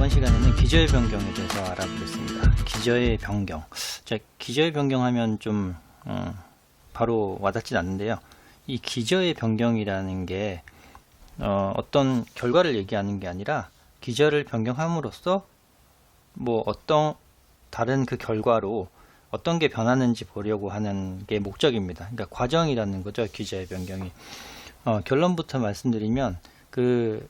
이번 시간에는 기저의 변경에 대해서 알아보겠습니다. 기저의 변경. 자, 기저의 변경하면 좀 바로 와닿진 않는데요. 이 기저의 변경이라는 게 어떤 결과를 얘기하는 게 아니라 기저를 변경함으로써 뭐 어떤 다른 그 결과로 어떤 게 변하는지 보려고 하는 게 목적입니다. 그러니까 과정이라는 거죠. 기저의 변경이. 결론부터 말씀드리면 그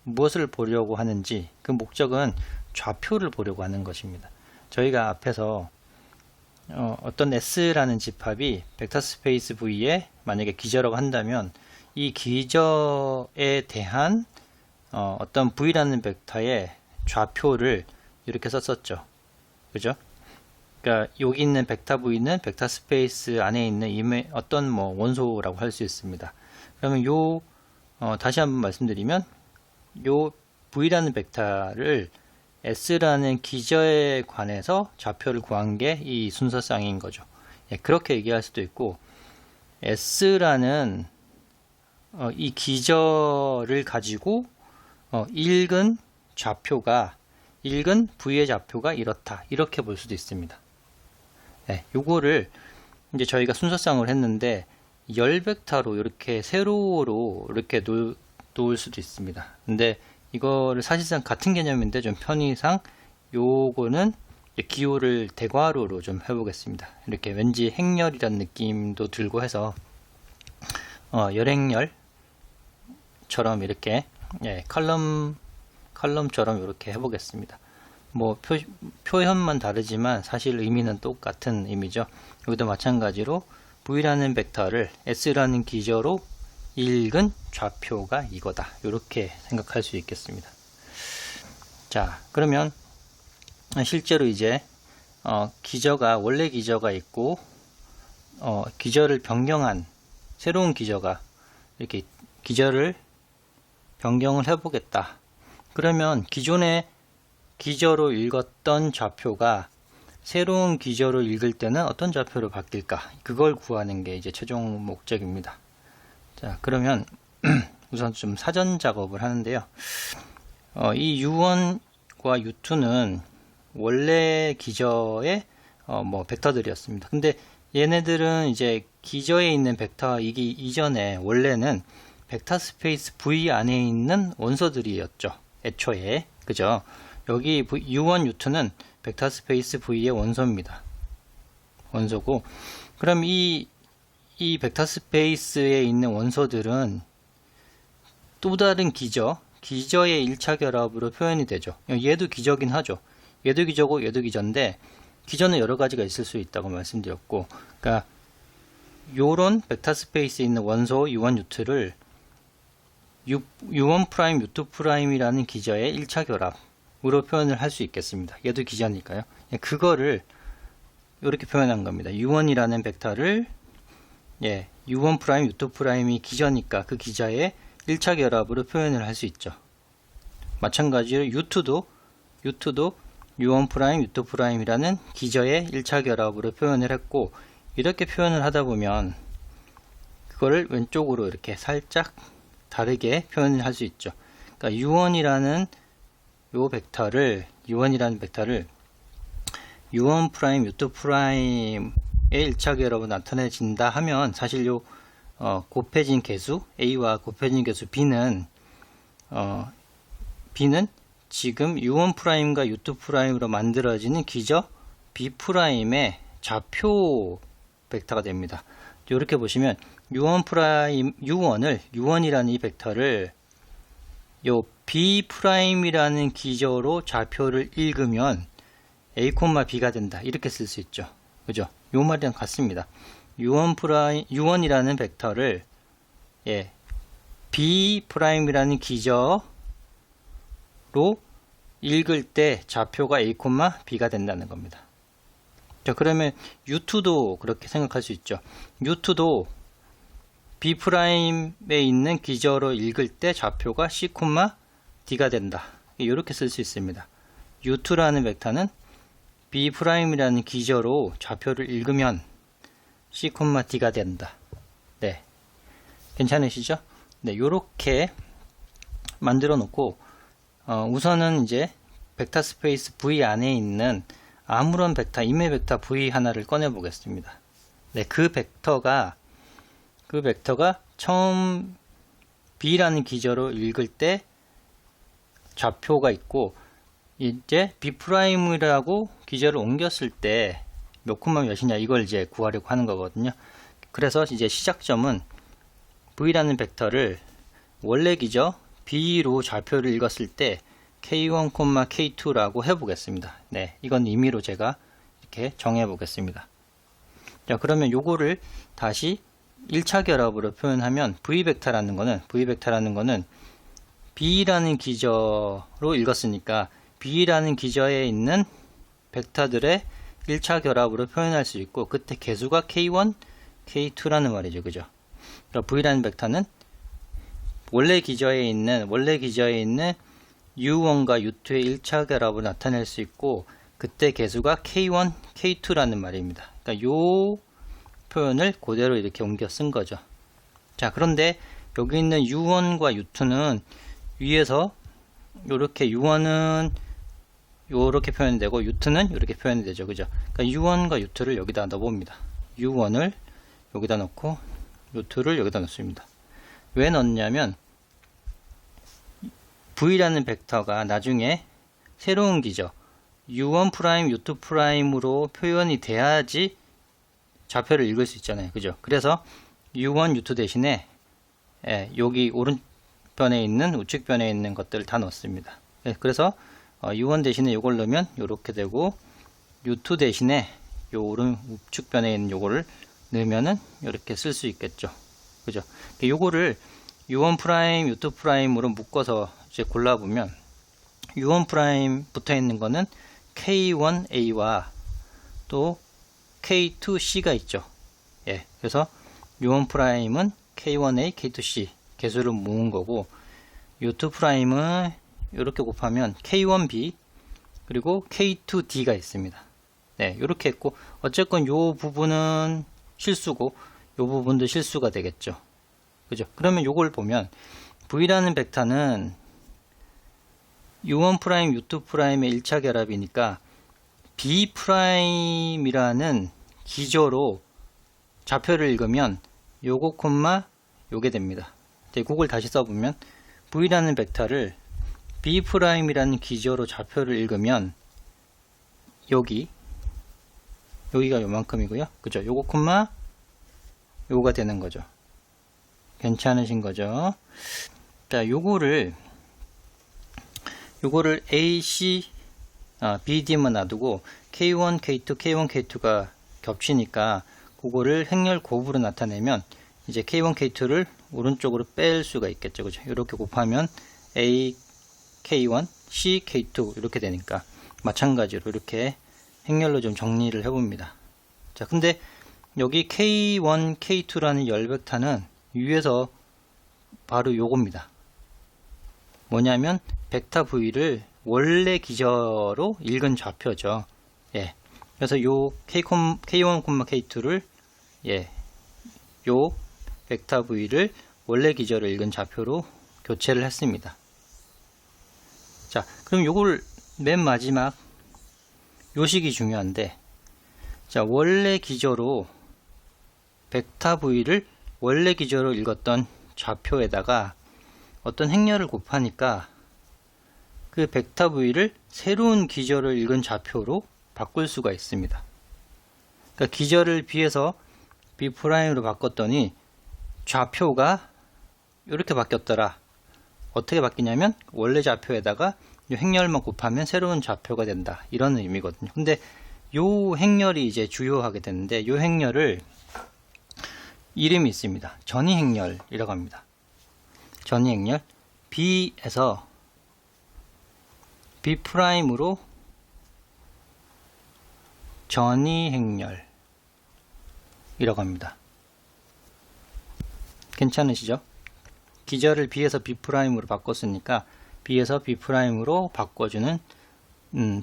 무엇을 보려고 하는지 그 목적은 좌표를 보려고 하는 것입니다. 저희가 앞에서 어떤 S라는 집합이 벡터 스페이스 V에 만약에 기저라고 한다면 이 기저에 대한 어떤 V라는 벡터의 좌표를 이렇게 썼었죠. 그죠? 그러니까 여기 있는 벡터 V는 벡터 스페이스 안에 있는 어떤 뭐 원소라고 할 수 있습니다. 그러면 다시 한번 말씀드리면 요 V라는 벡터를 S라는 기저에 관해서 좌표를 구한 게 이 순서쌍인 거죠. 예, 그렇게 얘기할 수도 있고 S라는 이 기저를 가지고 읽은 V의 좌표가 이렇다. 이렇게 볼 수도 있습니다. 예, 요거를 이제 저희가 순서쌍을 했는데 열 벡터로 이렇게 세로로 이렇게 놓을 수도 있습니다. 근데 이거를 사실상 같은 개념인데 좀 편의상 요거는 기호를 대괄호로 좀 해보겠습니다. 이렇게 왠지 행렬이라는 느낌도 들고 해서 열행렬처럼 이렇게 칼럼처럼 이렇게 해보겠습니다. 뭐 표현만 다르지만 사실 의미는 똑같은 의미죠. 여기도 마찬가지로 V라는 벡터를 S라는 기저로 읽은 좌표가 이거다. 이렇게 생각할 수 있겠습니다. 자, 그러면 실제로 이제 원래 기저가 있고 기저를 변경한 새로운 기저가 이렇게 기저를 변경을 해보겠다. 그러면 기존의 기저로 읽었던 좌표가 새로운 기저로 읽을 때는 어떤 좌표로 바뀔까? 그걸 구하는 게 이제 최종 목적입니다. 자, 그러면 우선 좀 사전 작업을 하는데요. 이 U1과 U2는 원래 기저의 뭐 벡터들이었습니다. 근데 얘네들은 이제 기저에 있는 벡터이기 이전에 원래는 벡터 스페이스 V 안에 있는 원소들이었죠. 애초에. 그죠? 여기 U1, U2는 벡터 스페이스 V의 원소입니다. 원소고, 그럼 이 벡터 스페이스에 있는 원소들은 또 다른 기저의 1차 결합으로 표현이 되죠. 얘도 기저긴 하죠. 얘도 기저고 얘도 기저인데 기저는 여러 가지가 있을 수 있다고 말씀드렸고, 그러니까 요런 벡터 스페이스에 있는 원소 U1, U2를 U1', U2'이라는 기저의 1차 결합으로 표현을 할 수 있겠습니다. 얘도 기저니까요. 그거를 이렇게 표현한 겁니다. U1이라는 bektor를 U1', U2'이 기저니까 그 기저의 1차 결합으로 표현을 할 수 있죠. 마찬가지로 U2도 U1', U2'이라는 기저의 1차 결합으로 표현을 했고, 이렇게 표현을 하다 보면 그거를 왼쪽으로 이렇게 살짝 다르게 표현을 할 수 있죠. 그러니까 U1이라는 벡터를 U1', U2'의 1차 결합으로 나타내진다 하면 사실 곱해진 개수 A와 곱해진 개수 B는 지금 U1'과 U2'으로 만들어지는 기저 B'의 좌표 벡터가 됩니다. 이렇게 보시면 U1이라는 이 벡터를 B'이라는 기저로 좌표를 읽으면 A, B가 된다. 이렇게 쓸 수 있죠. 그죠? 요 말이랑 같습니다. U1이라는 벡터를 B'이라는 기저로 읽을 때 좌표가 A, B가 된다는 겁니다. 자, 그러면 U2도 그렇게 생각할 수 있죠. U2도 B'에 있는 기저로 읽을 때 좌표가 C, D가 된다. 이렇게 쓸 수 있습니다. U2라는 벡터는 B'이라는 기저로 좌표를 읽으면 C, D가 된다. 네. 괜찮으시죠? 네, 요렇게 만들어 놓고 우선은 이제 벡터 스페이스 V 안에 있는 아무런 벡터, 이메 벡터 V 하나를 꺼내 보겠습니다. 네, 그 벡터가 처음 B라는 기저로 읽을 때 좌표가 있고, 이제 B'이라고 기저를 옮겼을 때 몇 콤마 몇이냐 이걸 이제 구하려고 하는 거거든요. 그래서 이제 시작점은 V라는 벡터를 원래 기저 B로 좌표를 읽었을 때 K1, K2라고 해보겠습니다. 네, 이건 임의로 제가 이렇게 정해 보겠습니다. 자, 그러면 요거를 다시 1차 결합으로 표현하면 V벡터라는 거는 B라는 기저로 읽었으니까 B라는 기저에 있는 벡터들의 1차 결합으로 표현할 수 있고, 그때 개수가 K1, K2라는 말이죠. 그죠? 그러니까 V라는 벡터는 원래 기저에 있는 U1과 U2의 1차 결합을 나타낼 수 있고, 그때 개수가 K1, K2라는 말입니다. 그러니까 요 표현을 그대로 이렇게 옮겨 쓴 거죠. 자, 그런데 여기 있는 U1과 U2는 위에서 요렇게 U1은 요렇게 표현되고 U2는 이렇게 표현이 되죠. 그죠? 그러니까 U1과 U2를 여기다 넣어봅니다. U1을 여기다 넣고 U2를 여기다 넣습니다. 왜 넣냐면 V라는 벡터가 나중에 새로운 기저 U1', U2'으로 표현이 돼야지 좌표를 읽을 수 있잖아요. 그죠? 그래서 U1, U2 대신에 여기 오른편에 있는 우측편에 있는 것들을 다 넣습니다. 그래서 U1 대신에 요걸 넣으면 요렇게 되고, U2 대신에 요 우측편에 있는 요거를 넣으면은 이렇게 쓸 수 있겠죠. 그죠? 요거를 U1', U2'으로 묶어서 이제 골라보면 U1' 붙어 있는 거는 K1A와 또 K2C가 있죠. 예, 그래서 U1'은 K1A, K2C 개수를 모은 거고, U2'은 이렇게 곱하면 K1B 그리고 K2D가 있습니다. 네, 이렇게 했고, 어쨌건 요 부분은 실수고 요 부분도 실수가 되겠죠. 그죠? 그러면 요걸 보면 V라는 벡터는 U1', U2'의 1차 결합이니까 B'이라는 기저로 좌표를 읽으면 요거 콤마 요게 됩니다. 그걸 다시 써보면 V라는 벡터를 B'이라는 기저로 좌표를 읽으면 여기가 요만큼이고요. 그죠? 요거 콤마 요거가 되는 거죠. 괜찮으신 거죠? 자, 요거를 A, C, B, D만 놔두고 K1, K2, K1, K2가 겹치니까 그거를 행렬 곱으로 나타내면 이제 K1, K2를 오른쪽으로 뺄 수가 있겠죠. 그죠? 이렇게 곱하면 A, K1, C, K2 이렇게 되니까 마찬가지로 이렇게 행렬로 좀 정리를 해봅니다. 자, 근데 여기 K1, K2라는 열벡터는 위에서 바로 요겁니다. 뭐냐면 벡터 V를 원래 기저로 읽은 좌표죠. 예. 그래서 요 K1, K2를 요 벡터 V를 원래 기저로 읽은 좌표로 교체를 했습니다. 자, 그럼 요걸 맨 마지막 요식이 중요한데, 자, 원래 기저로 벡터 V를 원래 기저로 읽었던 좌표에다가 어떤 행렬을 곱하니까 그 벡터 V를 새로운 기저를 읽은 좌표로 바꿀 수가 있습니다. 그러니까 기저를 B에서 B'으로 바꿨더니 좌표가 이렇게 바뀌었더라. 어떻게 바뀌냐면 원래 좌표에다가 이 행렬만 곱하면 새로운 좌표가 된다, 이런 의미거든요. 근데 요 행렬이 이제 주요하게 되는데, 요 행렬을 이름이 있습니다. 전위 행렬이라고 합니다. 전위 행렬 B에서 B'으로 전위 행렬이라고 합니다. 괜찮으시죠? 기저를 B에서 B'으로 바꿨으니까 B에서 B'으로 바꿔주는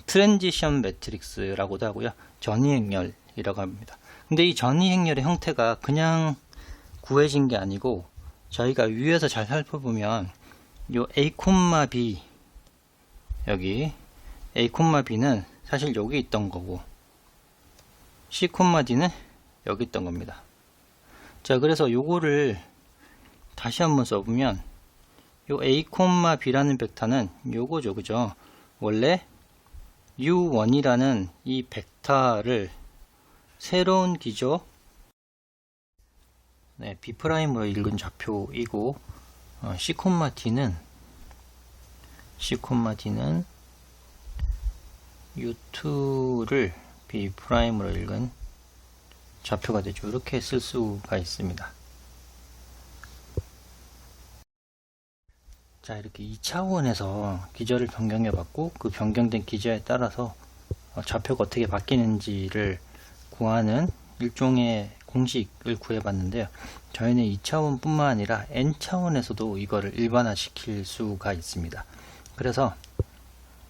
트랜지션 매트릭스라고도 하고요. 전위 행렬이라고 합니다. 근데 이 전위 행렬의 형태가 그냥 구해진 게 아니고, 저희가 위에서 잘 살펴보면 요 A, B 여기 A, B는 사실 여기 있던 거고 C, D는 여기 있던 겁니다. 자, 그래서 요거를 다시 한번 써보면 요 A, B라는 벡터는 요거죠, 그죠? 원래 U1이라는 이 벡터를 새로운 기저 B'으로 읽은 좌표이고 C, D는 U2를 B'으로 읽은 좌표가 되죠. 이렇게 쓸 수가 있습니다. 자, 이렇게 2차원에서 기저를 변경해 봤고 그 변경된 기저에 따라서 좌표가 어떻게 바뀌는지를 구하는 일종의 공식을 구해 봤는데요. 저희는 2차원 뿐만 아니라 n차원에서도 이거를 일반화시킬 수가 있습니다. 그래서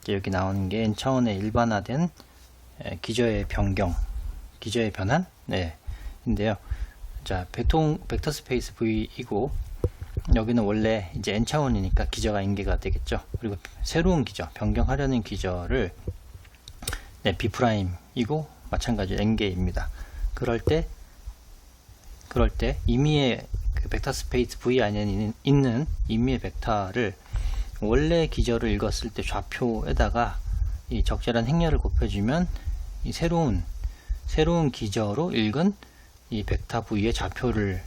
여기 나오는 게 n차원의 일반화된 기저의 변경, 기저의 변환, 인데요. 자, 벡터 스페이스 V이고 여기는 원래 이제 n차원이니까 기저가 n개가 되겠죠. 그리고 새로운 기저, 변경하려는 기저를 B'이고 마찬가지로 n개입니다. 그럴 때 임의의 그 벡터 스페이스 V 안에 있는 임의의 벡터를 원래 기저를 읽었을 때 좌표에다가 이 적절한 행렬을 곱해주면 이 새로운 기저로 읽은 이 벡터 V의 좌표를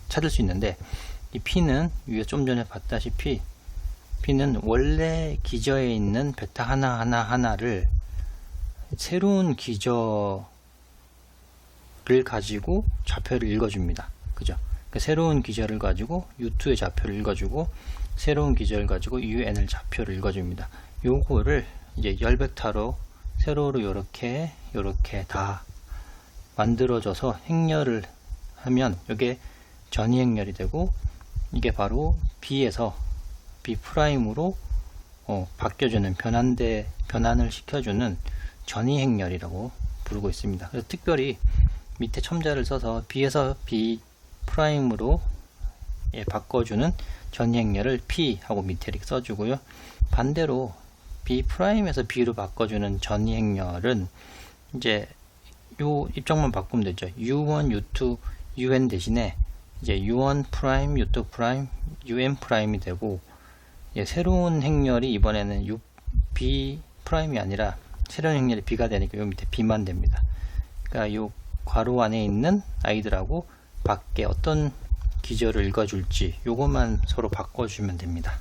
찾을 수 있는데, 이 P는 위에 좀 전에 봤다시피 P는 원래 기저에 있는 벡터 하나를 새로운 기저를 가지고 좌표를 읽어줍니다. 그죠? 그러니까 새로운 기저를 가지고 U2의 좌표를 읽어주고 새로운 기저를 가지고 UN을 좌표를 읽어줍니다. 요거를 이제 열 벡터로 세로로 요렇게 다 만들어져서 행렬을 하면 이게 전위 행렬이 되고, 이게 바로 B에서 B'으로 바뀌어주는 변환을 시켜주는 전위 행렬이라고 부르고 있습니다. 그래서 특별히 밑에 첨자를 써서 B에서 B'으로 바꿔주는 전위 행렬을 P 하고 밑에 이렇게 써주고요. 반대로 B'에서 B로 바꿔주는 전위 행렬은 이제 요 입장만 바꾸면 되죠. U1, U2, UN 대신에 이제 U1 프라임, U2 프라임, UN 프라임이 되고, 새로운 행렬이 이번에는 B 프라임이 아니라 새로운 행렬이 B가 되니까 요 밑에 B만 됩니다. 그러니까 요 괄호 안에 있는 아이들하고 밖에 어떤 기저를 읽어줄지 요것만 서로 바꿔주면 됩니다.